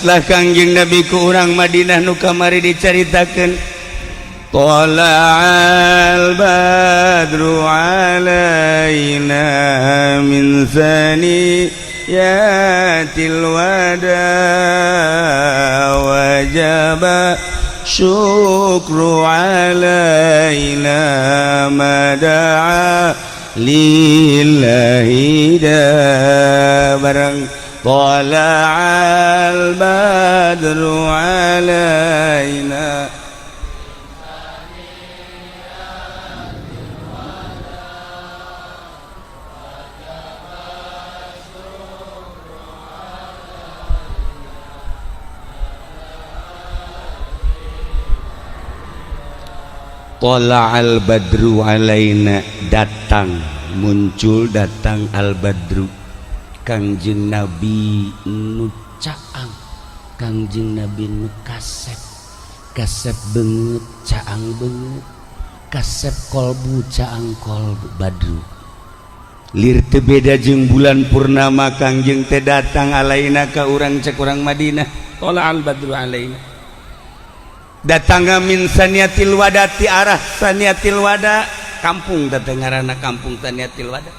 lah Kangjeng Nabi ku urang Madinah nu kamari dicaritakeun tala'al badru alaina min saniyatil wada wajaba syukru alaina mada'a lillahi da barang tala'al badru alaina tala'al badru alaina datang muncul datang al badru Kangjeng Nabi nu caang Kangjeng Nabi nu kasep beungeut caang beungeut kasep kolbu caang kolbu badru lir teu beda jeung bulan purnama Kangjeng teh datang alaina ka urang cek urang Madinah tala'al badru alaina datang min saniyatil wada ti arah saniyatil wada kampung datang ngaranna kampung saniyatil wada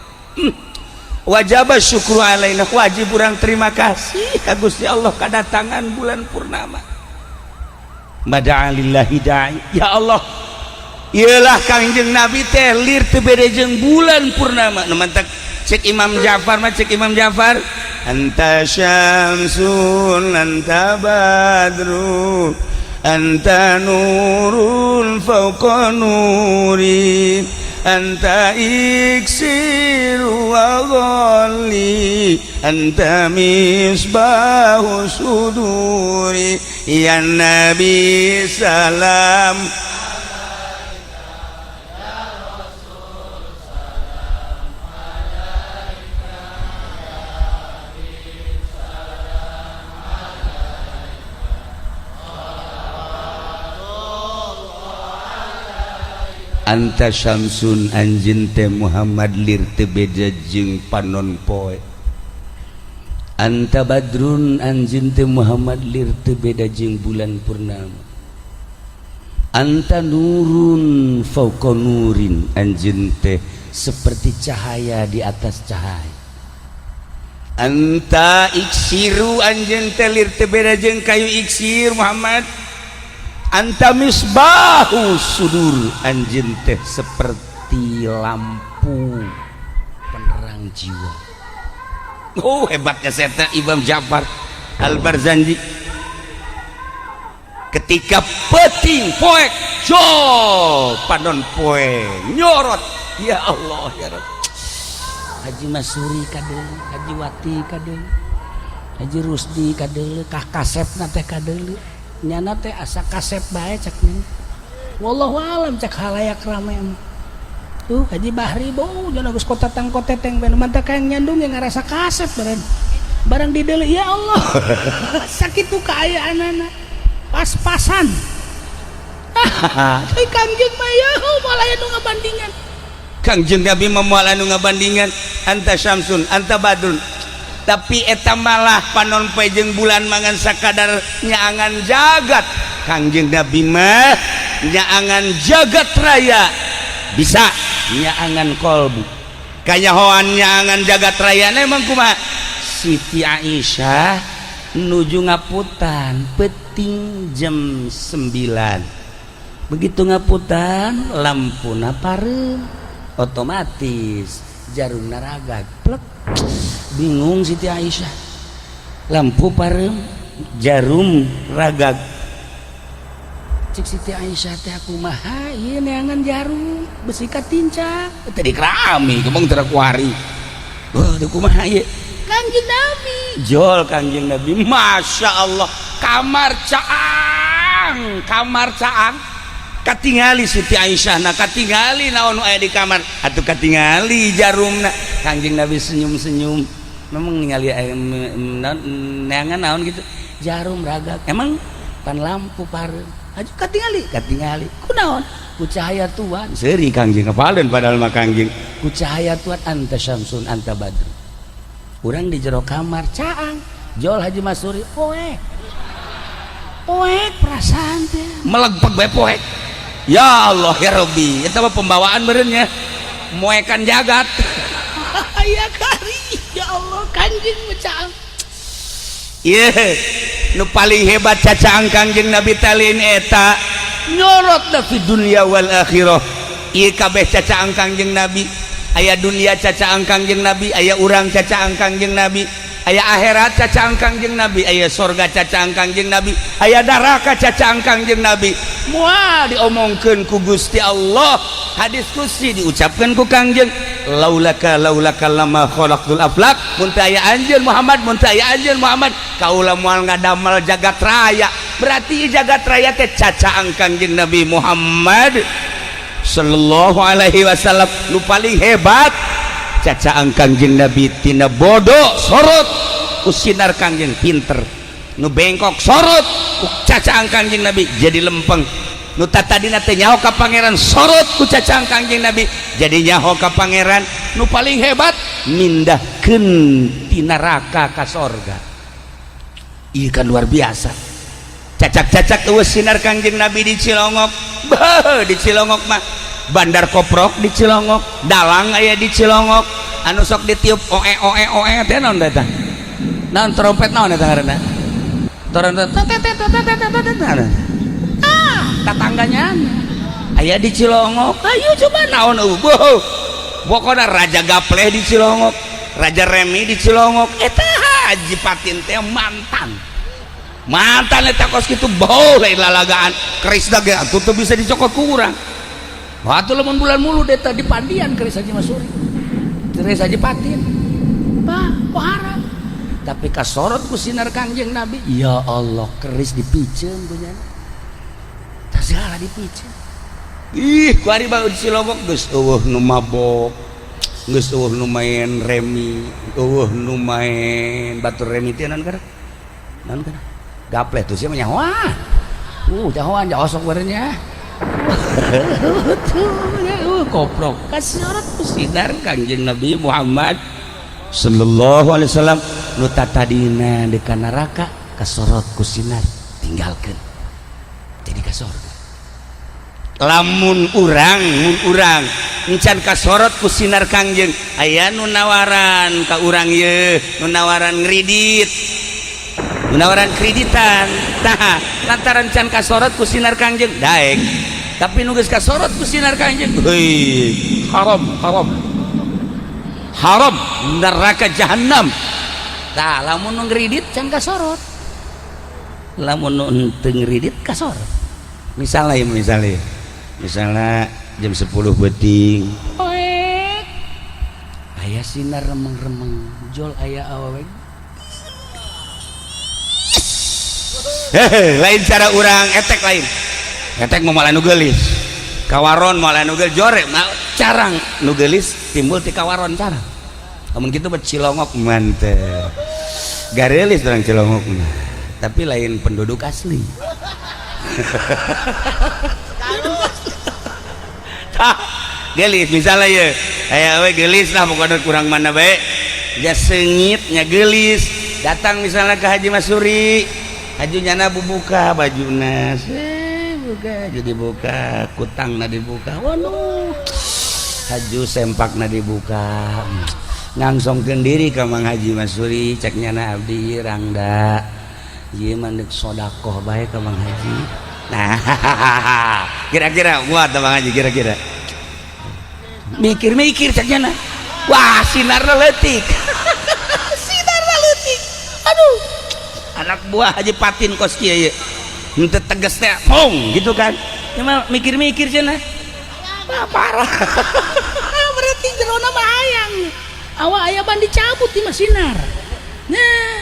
wajib syukru alaina wajib urang terima kasih ka Gusti Allah kadatangan bulan purnama mada'a lillahi da'i ya Allah iyalah Kangjeng Nabi teh lir teu beda jeung bulan purnama nu mantak cek Imam Ja'far mah cek Imam Ja'far anta syamsun anta badru anta nurun fauqa nuri anta iksiru wa ghalli anta misbahu suduri ya Nabi salam anta syamsun anjeun teh Muhammad lir teu beda jeung panon poe anta badrun anjeun teh Muhammad lir teu beda jeung bulan purnama anta nurun fauqa nurin anjeun teh seperti cahaya di atas cahaya anta iksiru anjeun teh lir teu beda jeung kayu iksir Muhammad anta misbahu sudur anjeun teh seperti lampu penerang jiwa. Oh hebatnya saya Imam Ja'far Al-Barzanji ketika peting poek jol panon poe nyorot ya Allah ya Rabb Haji Masuri kadeul Haji Wati kadeul Haji Rusdi kadeul kah kasepna teh kadeul nyana teh asa kasep bae cek nih wallahu alam cek halayak rame tuh Haji Bahri bau jangan geus kota tang koteteng ben mantap kayang nyandung yang ngarasa kasep barang di deuleu ya Allah sakitu kaayaanana pas-pasan teh Kangjeng mah ya malah anu ngabandingan Kangjeng Nabi moal anu ngabandingan anta syamsun anta badrun tapi eta malah panon poe jeung bulan mangan sakadar nyaangan jagat Kangjeng Nabi mah nyaangan jagat raya bisa nyaangan kolbu kanyahoan nyaangan jagat raya emang kumaha Siti Aisyah nuju ngaputan peting jam 9 begitu ngaputan lampuna pareum otomatis jarum naragag plek bingung Siti Aisyah lampu pareum jarum ragag cek Siti Aisyah teh kumaha ieu neangan jarum besi katincak tadi kerami kemong teu kuari teu kumaha ieu Kangjeng Nabi jol Kangjeng Nabi Masya Allah kamar caang katingali Siti Aisyah nah katingali naon aya di kamar atuh katingali jarumna Kangjeng Nabi senyum-senyum memang ningali neangan naon gitu jarum ragag emang pan lampu pareum aju katingali kunaon ku cahaya Tuhan seuri Kangjeng ngapaleun padahal mah Kangjeng ku cahaya Tuhan anta syamsun anta badru urang di jero kamar caang jol Haji Masuri poe poek perasaan teh melegpeg bae poek. Ya Allah ya Rabbi, eta mah pembawaan bereunnya moekan jagat. aya kari ya Allah Kanjeng Mucaang. Ieu nu paling hebat cacaang Kanjeng Nabi talin eta nyorot fi dunya wal akhirah. Ieu kabeh cacaang Kanjeng Nabi, aya dunia cacaang Kanjeng Nabi, aya urang cacaang Kanjeng Nabi, aya akhirat cacaang Kanjeng Nabi, aya surga cacaang Kanjeng Nabi, aya neraka cacaang Kanjeng Nabi. Moal diomongkeun ku Gusti Allah, hadis qudsi diucapkeun ku Kanjeng, laulaka lama khalaqtul aflaq, mun teu aya anjeun Muhammad, mun teu aya anjeun Muhammad kaula moal ngadamel jagat raya. Berarti jagat raya teh cacaang Kanjeng Nabi Muhammad sallallahu alaihi wasallam. Nu paling hebat cacaang Kanjeng Nabi tina bodoh sorot ku sinar Kanjeng pinter, nu bengkok sorot ku cacaang Kanjeng Nabi jadi lempeng, nu tatadina teh nyaho ka pangeran sorot ku cacaang Kanjeng Nabi jadi nyaho ka pangeran. Nu paling hebat mindahkeun ti neraka ka sorga. Ieu kan luar biasa. Cacak-cacak eueuh sinar Kanjeng Nabi di Cilongok. Di Cilongok mah Bandar Koprok di Cilongok, dalang aya di Cilongok, anu sok ditiup oe oe oe teh naon eta? Naon trompet naon eta ngaranna? Trompet tatangganya aya di Cilongok. Ayo coba naon eueuh. Pokona Raja Gapleh di Cilongok, Raja Remi di Cilongok, eta Haji Patin teh mantan eta kos kitu bau lain lalagaan keris dage atuh teu bisa dicokot ku urang. Waktu lamun bulan mulu deta di Pandian keris Haji Masuri, keris Haji Patin, bah haram. Tapi kasorot ku sinar Kanjeng Nabi, ya Allah keris dipiceun beunyan, tak segala dipiceun. Ih, ku ari bae di Cilongok geus eueuh nu mabok, geus eueuh nu main remi, eueuh nu main batur remi teh naon kana? Naon kana? Gapleh tuh sia mah nyahoan. Nyahoan jaosok beurnya. Koprok kasorot ku sinar Kanjeng Nabi Muhammad sallallahu alaihi wasallam, nu tatadina di kana neraka kasorot ku sinar tinggalkeun jadi ka surga. Lamun urang encan kasorot ku sinar Kanjeng, aya nu nawaran ka urang ieu, nu nawaran ngridit, nu nawaran kreditan. Tah lantaran can kasorot ku sinar Kanjeng daek, tapi nu geus kasorot ku sinar Kanjeng heuy haram neraka jahanam. Tah lamun nu ngridit can kasorot, lamun nu teu ngridit kasorot. Misalnya jam 10 beuting aya sinar remeng-remeng jol aya awewe. Lain cara urang etek, lain etek mau malah nu geulis kawaron, malah nu geulis jore carang nu geulis timbul ti kawaron carang. Lamun kitu bet Cilongok mantep gareulis urang Cilongok mah, tapi lain penduduk asli. Gelis misalnya ya aya we gelis lah pokoknya kurang mana bae ja seungit nya gelis datang misalnya ke Haji Masuri, hajunyana bubuka bajuna buka jadi buka kutangna dibuka, waduh haju sempakna dibuka, ngangsongkeun diri ka Mang Haji Masuri cek nyana abdi rangda ieu mah deuk sedekah bae ka Mang Haji. Nah kira-kira muat Mang Haji, kira-kira mikir cek nyana, wah sinar leutik. Sinar leutik, aduh anak buah Haji Patin kos kieu ye henteu tegas teh pong gitu kan, cuma mikir-mikir cenah wah parah. Berarti jerona mah hayang awak aya ban dicabut di sinar. Nah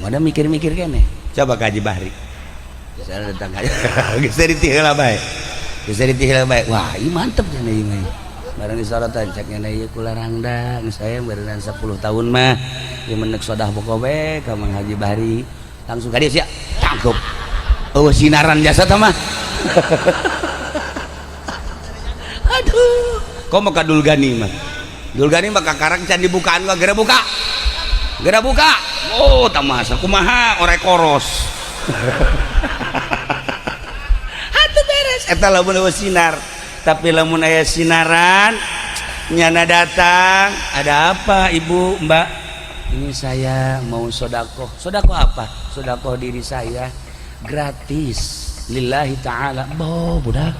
moda mikir-mikir kene coba ka Haji Bahri saya datang aja geus ditihela bae, wah ieu mantep cenah ieu mah bareng disorot cek nya ieu kula rangda geus saya berenang 10 tahun mah ieu menek sodah bokobe ka Mang Haji Bahri langsung ka dieu sia cangkep eueuh sinaran jasa tah mah. Aduh komo ka Dulgani mah kakarang can dibukaan gak geura buka oh tamasa kumaha orek koros Atuh beres. Eta lamun eueuh sinar. Tapi lamun aya sinaran nyana datang, ada apa ibu mbak? Ini saya mau sodakoh. Sodakoh apa? Sodakoh diri saya gratis lillahi ta'ala. Budak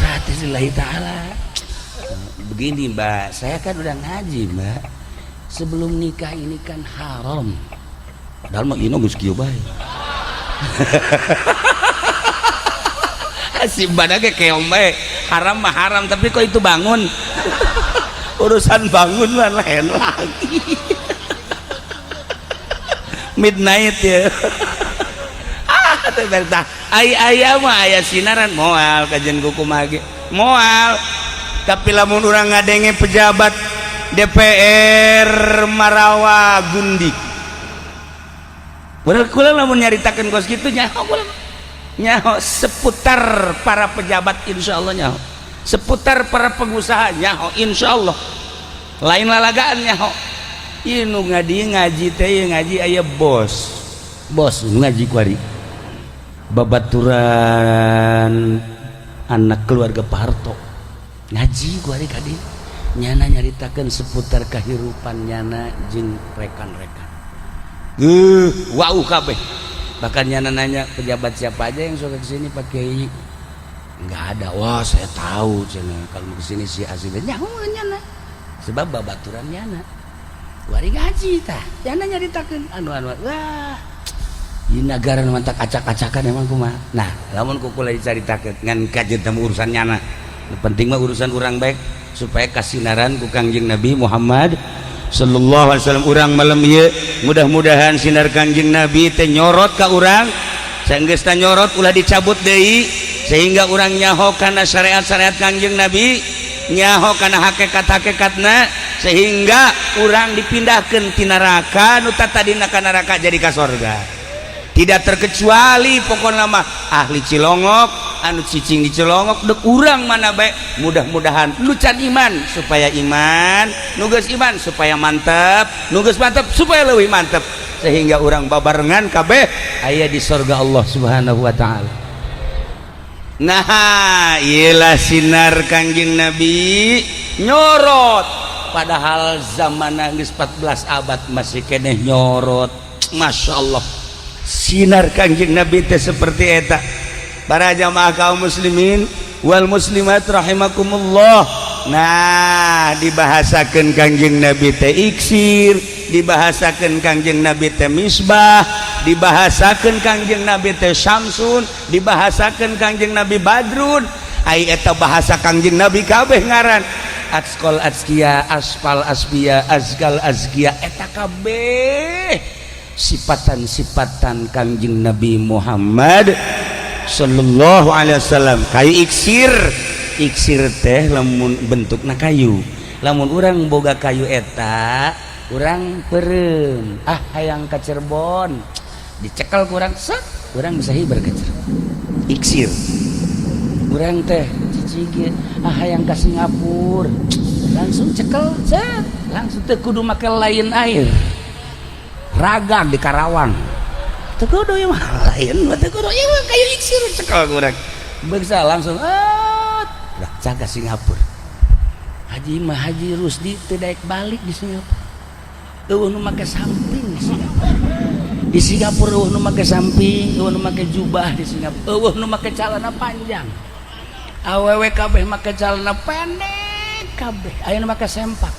gratis lillahi ta'ala. Begini mbak, saya kan udah ngaji mbak. Sebelum nikah ini kan haram. Padahal mah ino geus kieu bae. Si badage keong bae. Haram mah haram, tapi kok itu bangun. Urusan bangun mah lain lagi. Midnight ya. Teh bertah. Aya mah aya sinaran moal kajen kumaha ge. Moal. Tapi lamun urang ngadenge pejabat DPR Marawa Gundik. Bener kula lamun nyaritakeun kos kitu nyaho seputar para pejabat insyaallah nyaho. Seputar para pengusaha nyaho insyaallah. Lain lalagaan nyaho. Ieu nu ngaji teh ngaji aya bos. Bos ngaji kuari. Babaturan anak keluarga Pak Harto. Ngaji kuari kadi. Nyana nyaritakeun seputar kahirupan nyana jeung rekan-rekan. Wow kabeh. Bahkan nyana nanya pejabat siapa aja yang suka kesini Pak Kiai. Enggak ada. Wah saya tahu cenah kalau mau kesini si Aziz nyaho nyana. Sebab babaturan nyana. Kuari ngaji tah. Nyana nyaritakeun anu wah. Di negara mantak acak-acakan emang kumaha. Nah, lamun kukula dicaritakeun ngan kajeun teh urusan nyana. Penting mah urusan urang baik supaya kasinaran ku Kangjeng Nabi Muhammad sallallahu alaihi wasallam urang malam ieu mudah-mudahan sinar Kangjeng Nabi teh nyorot ka urang saenggeus teh nyorot ulah dicabut deui sehingga urang nyaho kana syariat-syariat Kangjeng Nabi nyaho kana hakikat-hakikatna sehingga urang dipindahkeun ti neraka nu tadina ka neraka jadi ka surga. Tidak terkecuali pokokna mah ahli Cilongok anu cicing di Cilongok dek urang mana bae mudah-mudahan nu can iman supaya iman nu geus iman supaya mantep nu geus mantep supaya leuwih mantep sehingga urang babarengan kabeh aya di surga Allah Subhanahu wa taala. Nah iyalah sinar Kangjeng Nabi nyorot padahal zamanna geus 14 abad masih keneh nyorot. Masya Allah sinar Kangjeng Nabi teh seperti eta. Para jamaah kaum muslimin wal muslimat rahimakumullah. Nah dibahasakeun Kangjeng Nabi teh iksir, dibahasakeun Kangjeng Nabi teh misbah, dibahasakeun Kangjeng Nabi teh syamsun, dibahasakeun Kangjeng Nabi badrun. Ai eta bahasa Kangjeng Nabi kabeh ngaran. Atskol atskia, asfal asbiya, azkal azkia eta kabeh sifatan-sifatan Kangjeng Nabi Muhammad sallallahu alaihi wasallam. Kayu iksir teh lamun bentukna kayu. Lamun urang boga kayu eta urang peureum hayang ka Cirebon dicekel ku urang set urang bisa hibar ka Cirebon. Iksir urang teh cicing hayang ka Singapura langsung cekel set langsung teh kudu make lain air ragag di Karawang teu kudu ieu mah lain teu kudu ieu mah kayu iksir cekel ku urang beungsa langsung dah caga Singapura. Haji mah Haji Rusdi teu daek balik di Singapura. Eueuh nu make samping di Singapura. Di Singapura eueuh nu make samping, eueuh nu make jubah di Singapura, eueuh nu make calana panjang. Awewe kabeh make calana pendek kabeh, aya nu make sempak.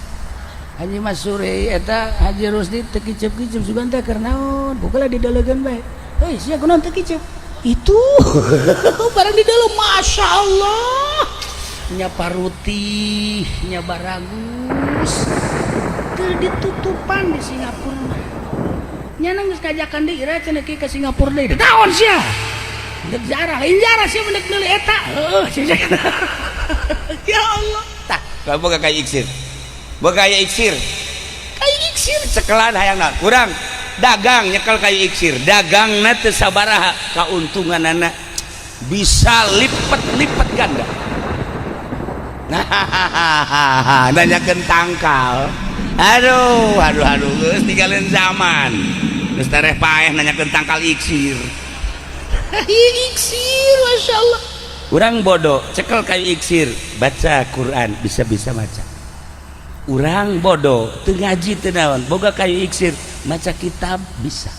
Haji Masuri eta Haji Rusdi teu kicep-kicep sugan teh keur naon? Pokona didalegeun bae. Heuh sia kunaon teu kicep? Itu barang di dalam Masya Allah nya paruti nya baragus teu ditutupan di Singapura nyana geus kajakan deui ira cenah ke Singapura deui taon sia deuk jarah sia mendeuk deuli eta heuh ya Allah tah boga kayu iksir cekelan hayang naon kurang dagang nyekel kayu iksir dagangna teu sabaraha kauntunganana bisa lipat ganda. Nanyakeun tangkal aduh geus tinggalin zaman geus tareh paeh nanyakeun tangkal iksir iksir, masya Allah. Urang bodoh cekel kayu iksir baca Quran bisa-bisa maca. Urang bodoh teu ngaji teu naon boga kayu iksir maca kitab bisa.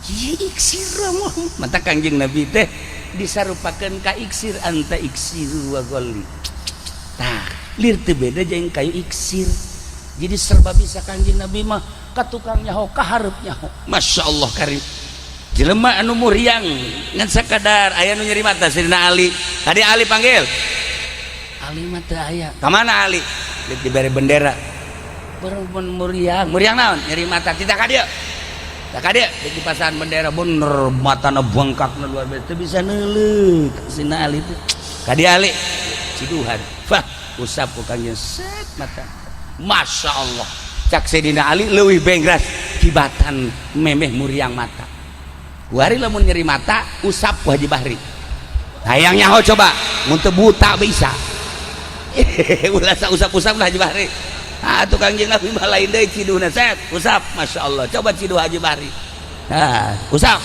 Iya iksir mah. Mata Kangjeng Nabi teh disarupakeun ka iksir anta iksiru wa golli. Tah lir teu beda jeung kayu iksir. Jadi serba bisa Kangjeng Nabi mah ka tukang nyaho ka hareup nyaho. Masyaallah karim. Jelema anu muriang ngan sakadar aya nu nyeri mata Sayyidina Ali. Tadi Ali panggil. Ali mah teu aya. Ka mana Ali? Dibere bendera. Berumun muriang. Muriang naon? Nyeri mata tidak ka dieu. Tak ka dieu di pasaan bendera bener matana bengkakna luar biasa teu bisa neuleuk. Sayyidina Ali teh. Ka dieu Ali. Ciduhan. Fah, usap ku Kangjeng set mata. Masya Allah cak Sayyidina Ali leuwih bengras kibatan memeh muriang mata kuari lamun nyeri mata usap ku Haji Bahri hayang nyaho coba mun teu buta bisa ulah usap-usap lah Haji Bahri tuh Kangjeng Nabi mah lain deui ciduhna set usap Masya Allah coba ciduh Haji Bahri usap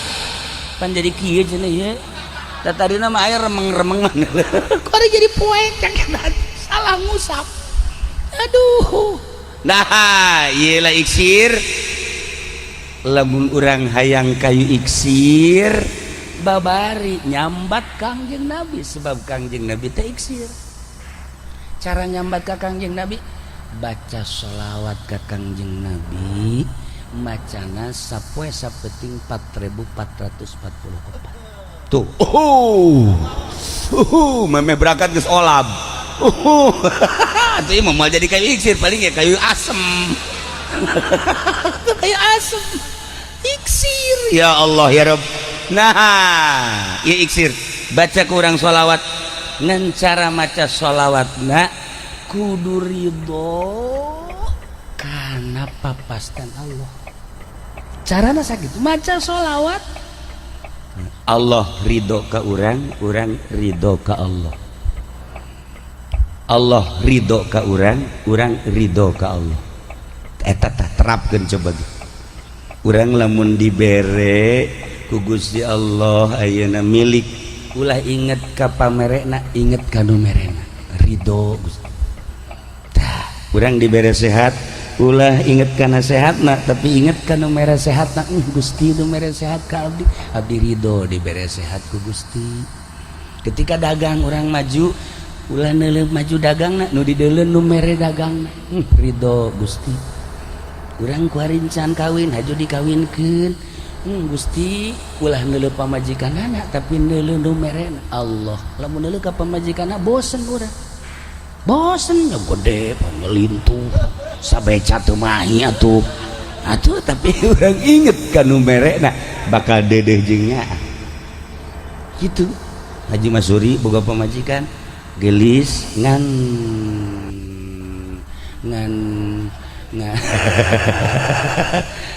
pan jadi kieu cenah ieu tatadina mah aya remeng-remengan Kuari jadi poek yang salah ngusap. Aduh. Nah iyalah iksir lamun urang hayang kayu iksir babari nyambat Kangjeng Nabi sebab Kangjeng Nabi teh iksir. Cara nyambat ka Kangjeng Nabi baca sholawat ka Kangjeng Nabi macana sapoe sapeting 4444 tuh memeh berangkat geus olab itu mau jadi kayu iksir paling ya kayu asem Kayu asem iksir ya Allah ya Rabb. Nah ya iksir baca kurang sholawat ngan cara maca sholawatna kudu ridho karena papaskan Allah carana sakitu maca sholawat Allah ridho ka urang ridho ka Allah Allah ridho ka urang ridho ka Allah eta tah terapkeun coba urang lamun dibere ku Gusti Allah ayeuna milik ulah inget ka pamerena inget ka nu merena ridho Gusti tah urang dibere sehat ulah inget kana sehatna tapi inget ka nu mere sehatna Gusti nu mere sehat ka abdi ridho dibere sehat ku Gusti. Ketika dagang urang maju ulah neuleuh maju dagangna nu dideuleuh nu mere dagangna ridho Gusti. Urang kuari can kawin haju dikawinkeun Gusti ulah neuleuh pamajikanana tapi neuleuh nu merena Allah lamun neuleuh ka pamajikanna bosen urang bosen gede pangelintu sabeca teu mahi atuh tapi urang inget ka nu merena bakal dedeh jeung nyaah kitu. Haji Masuri boga pamajikan gelis ngan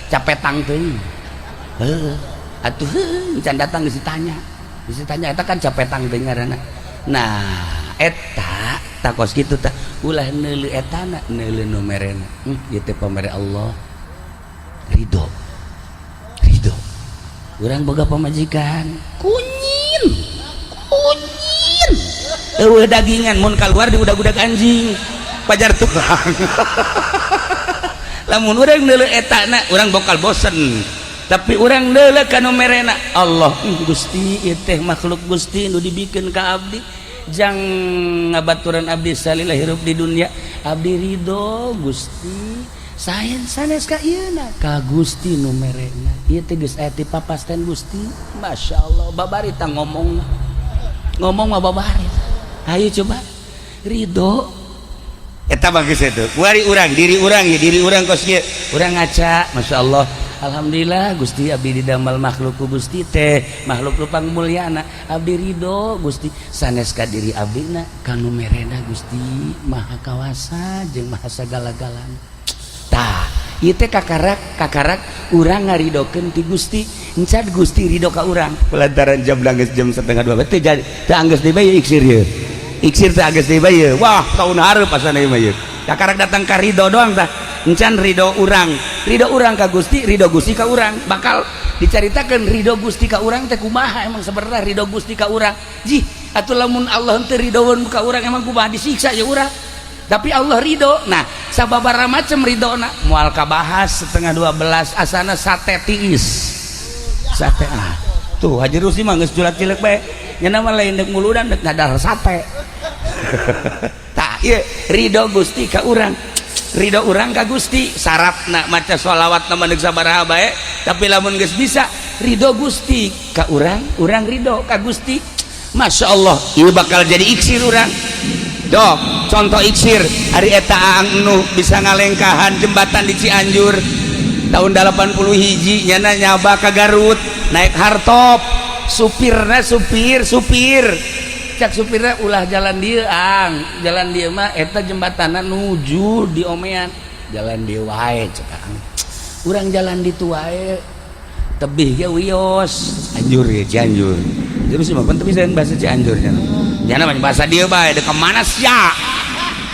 capetang teuing atuh can datang geus ditanya eta kan capetang teuing ngaranna. Nah eta takos kitu tah ulah neuleuh etana neuleuh nu merena ieu teh pamere Allah ridho urang boga pamajikan kunyin eueuh dagingan mun kaluar di udag-udag anjing pajar tukang lamun urang neuleuh etana urang bakal bosen tapi urang neuleuh ka nu merena Allah Gusti ieu teh makhluk Gusti nu dibikeun ka abdi jang ngabaturan abdi salila hirup di dunia abdi ridho Gusti saen sanes ka ieuna ka Gusti nu merena ieu teh geus aya ti papasten Gusti. Masya Allah babari tah ngomong mah babari ayo coba ridho eta bagus itu kuari urang diri urang kos kieu urang ngaca Masya Allah alhamdulillah Gusti abdi didamel makhluk ku Gusti teh makhluk nu pangmulyana abdi ridho Gusti sanes ka diri abdina kanu merena Gusti maha kawasa jeung maha sagala-galana tah ieu teh kakarak urang ngaridokeun ti Gusti encan Gusti ridho ka urang lantaran jam geus jam 1:30 teh jadi teh anggeus deui bae iksir ieu iksir teh anggeus deui bae wah taun hareup asana ieu mah ieu kakarak datang ka ridho doang tah encan ridho urang ka Gusti ridho Gusti ka urang bakal diceritakan ridho Gusti ka urang teh kumaha emang sebenarnya ridho Gusti ka urang jih atuh lamun Allah teu ridhoeun ka urang emang kumaha disiksa ya urang tapi Allah ridho. Nah sababaraha macam ridhona moal kabahas setengah 12 asana sate tiis sate tuh Haji Rusdi mah geus julat cileuk bae nya mah lain deuk muludan deuk ngadar sate tah ieu ridho Gusti ka urang ridho urang ka Gusti syaratna maca sholawat nama deuk sabaraha bae tapi lamun geus bisa ridho Gusti ka urang ridho ka Gusti Masya Allah ieu bakal jadi iksir urang dok contoh iksir hari eta Aang Nuh bisa ngalengkahan jembatan di Cianjur tahun 80 hiji nyana nyaba ka Garut naik hardtop supirna supir cak supirnya ulah jalan dia jalan dia mah eta jembatanan nuju di omean jalan dia wae cek urang jalan di tu wae tebih ge wios anjur ya Cianjur terus mah pan teu bisa bahasa Cianjurnya nya namanya bahasa dia bae dek kemana sia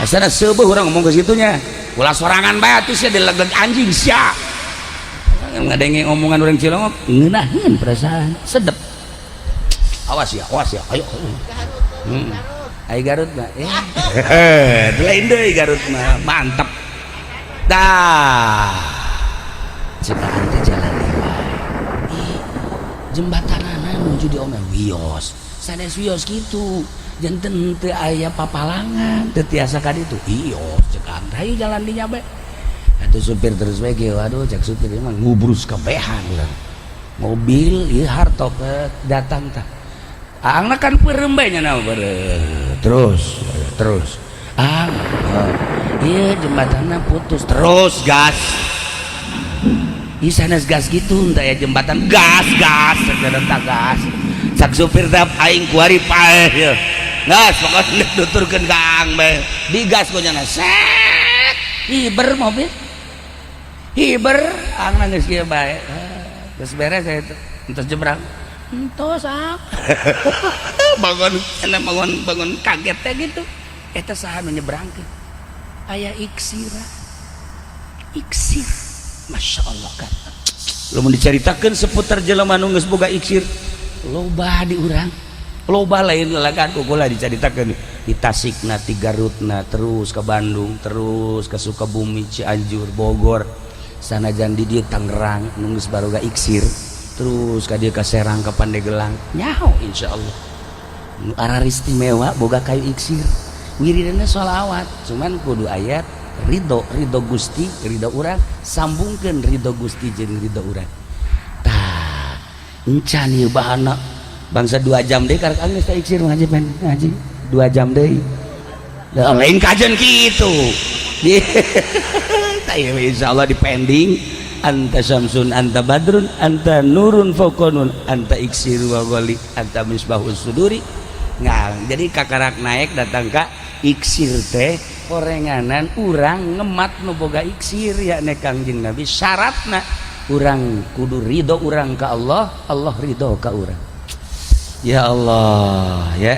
asana seubeuh urang ngomong ke situnya ulah sorangan bae atuh sia dilegeg anjing sia ngadenge omongan urang Cilongok ngeunaheun perasaan sedep awas ya ayo ai Garut mah lain deui Garut mah mantep dah cekaan teh jalan dewa jembatanana nuju di omean wios sanes wios kitu janten teu aya papalangan teu tiasa ka ditu wios cekaan hayu jalan dinya bae atuh supir terus bae ge waduh cak supir mah ngubrus kabehan urang mobil ieu hardtop datang tah Aangna kan peureum bae nya naon terus iya jembatanna putus terus gas ieu sanes gas gitu entah ya jembatan gas sajareta gas sak supir teh aing kuari paeh ya gas pokoknya nuturkeun ka Aang bae digas ku nya set hiber mobil hiber Aang geus kieu bae geus beres eta entos jebrang entos bangun kaget teh gitu eta saha nu nyebrangkeun aya iksir Masya Allah kan lamun diceritakeun seputar jelema nu geus boga iksir loba di urang loba lain lalagan kula diceritakeun di Tasikna ti Garutna terus ke Bandung terus ke Sukabumi Cianjur Bogor sanajan di dieu Tangerang nu geus baroga iksir terus ka dieu ka Serang ka Pandeglang nyaho insyaallah nu arah istimewa boga kayu iksir wiridana sholawat cuman kudu ayat ridho Gusti ridho urang sambungkeun ridho Gusti jeung ridho urang tah encan ieu bahana bangsa 2 jam deui karek geus ka iksir ngaji 2 jam deui lain kajen kitu tah ieu insyaallah dipending anta syamsun anta badrun anta nurun fauqanun anta iksiru wa wali anta misbahus suduri ngal jadi kakarak naik datang ka iksir teh korenganan urang ngemat nu boga iksir ya ne Kangjeng Nabi syaratna urang kudu ridho urang ka Allah Allah ridho ka urang ya Allah ya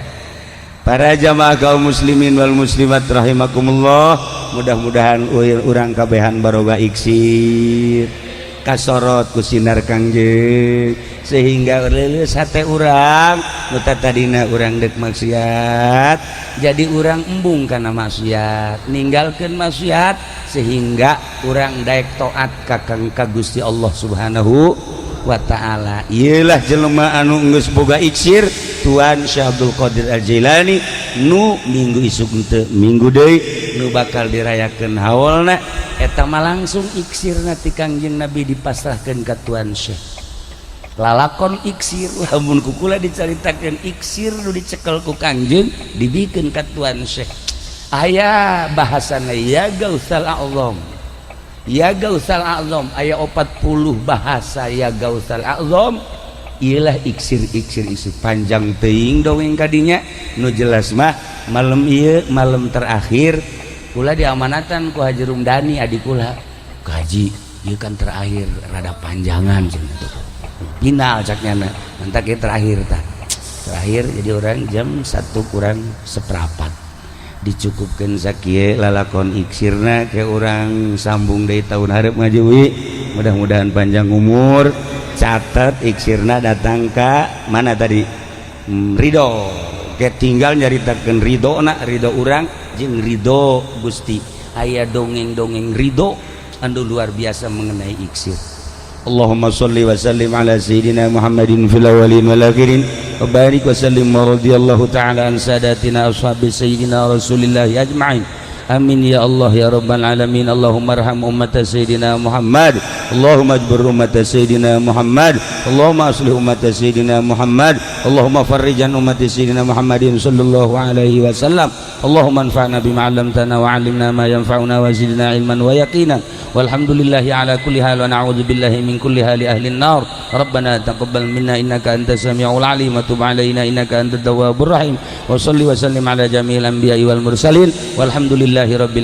para jamaah kaum muslimin wal muslimat rahimakumullah mudah-mudahan urang kabehan baroga iksir kasorot ku sinar Kangjeng sehingga leuleus hate urang nu tadina urang deuk maksiat jadi urang embung kana maksiat ninggalkeun maksiat sehingga urang daek taat ka Gusti Allah Subhanahu wa ta'ala. Iyalah jelema anu geus boga iksir Tuan Syekh Abdul Qadir Al-Jailani nu minggu isuk teu minggu deui nu bakal dirayakeun haulna eta mah langsung iksirna ti Kangjeng Nabi dipasrahkeun ka Tuan Syekh lalakon iksir lamun kukula dicaritakeun iksir nu dicekel ku Kangjeng dibikeun ka Tuan Syekh aya bahasana ya Gausal A'zam ya Gausal A'zam aya 40 bahasa ya Gausal A'zam ialah iksir-iksir isu panjang teuing dongeng kadinya nu jelas mah malam ieu malam terakhir kula diamanatan ku Haji Rumdani adik kula Haji ieu kan terakhir rada panjangan cenah final caknya nanti kita terakhir jadi orang jam 1 kurang seperempat dicukupkan sakieu lalakon iksirna ke orang sambung dari tahun hareup ngajewi mudah-mudahan panjang umur catat iksirna datang ka mana tadi ridho kayak tinggal nyaritakeun ridho urang jeung ridho Gusti. Aya dongeng-dongeng ridho anu luar biasa mengenai iksir. Allahumma sholli wa sallim ala sayyidina Muhammadin fil awwalin wal akhirin wa barik wa sallim wa radhiyallahu ta'ala an sadatina ashabi sayyidina Rasulillah ajma'in. Amin ya Allah ya rabbal alamin. Allahumma arham ummat sayyidina Muhammad, Allahumma ajbur ummat sayyidina Muhammad, Allahumma aslih ummat sayyidina Muhammad, Allahumma farrijan ummat sayyidina Muhammadin sallallahu alaihi wasallam. Allahumma anfa'na bima 'allamtana wa 'allimna ma yanfa'una wa zidna ilman wa yaqinan. Walhamdulillahi ala kulli hal wa na'udzu billahi min kulli hali ahli an-nar. Rabbana taqabbal minna innaka antas samiul alim wa tub 'alaina innaka antat tawwabur rahim. Wa shalli wa sallim ala jami'il anbiya'i wal mursalin walhamdulillahi rabbil